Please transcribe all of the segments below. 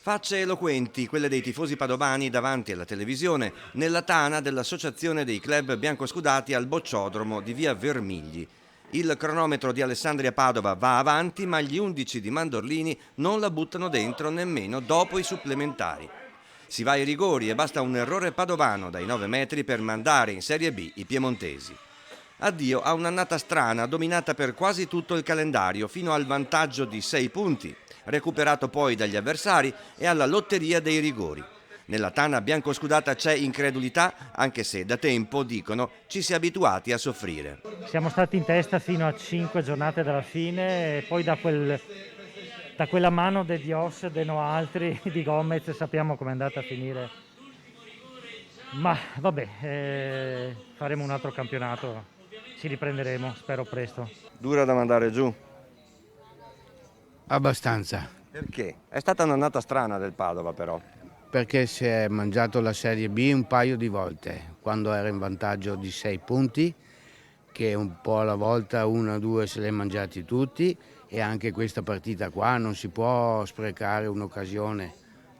Facce eloquenti, quelle dei tifosi padovani davanti alla televisione, nella tana dell'Associazione dei Club Biancoscudati al Bocciodromo di via Vermigli. Il cronometro di Alessandria Padova va avanti, ma gli 11 di Mandorlini non la buttano dentro nemmeno dopo i supplementari. Si va ai rigori e basta un errore padovano dai 9 metri per mandare in Serie B i piemontesi. Addio a un'annata strana dominata per quasi tutto il calendario fino al vantaggio di 6 punti, recuperato poi dagli avversari e alla lotteria dei rigori. Nella tana biancoscudata c'è incredulità, anche se da tempo, dicono, ci si è abituati a soffrire. Siamo stati in testa fino a 5 giornate dalla fine e poi da quella mano de Dios, de no altri, di Gomez sappiamo com'è andata a finire. Ma vabbè, faremo un altro campionato, ci riprenderemo, spero presto. Dura da mandare giù. Abbastanza, Perché? È stata un'annata strana del Padova però. perché si è mangiato la Serie B un paio di volte, quando era in vantaggio di 6 punti, che un po' alla volta 1 o 2 se li è mangiati tutti, e anche questa partita qua non si può sprecare un'occasione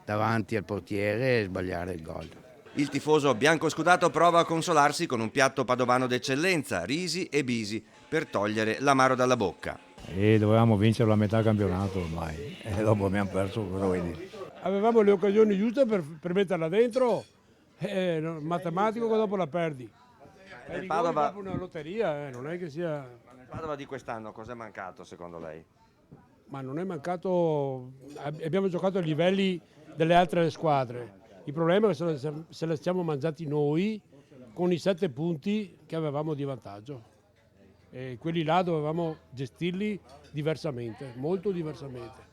davanti al portiere e sbagliare il gol. Il tifoso biancoscudato prova a consolarsi con un piatto padovano d'eccellenza, risi e bisi, per togliere l'amaro dalla bocca. E dovevamo vincere la metà campionato ormai e dopo abbiamo perso, cosa vuoi dire? Avevamo le occasioni giuste per metterla dentro, matematico che dopo la perdi. Nel È Padova, proprio una lotteria, non è che sia... nel Padova di quest'anno cos'è mancato secondo lei? Ma non è mancato, abbiamo giocato ai livelli delle altre squadre. Il problema è che se le siamo mangiati noi con i 7 punti che avevamo di vantaggio. E quelli là dovevamo gestirli diversamente, molto diversamente.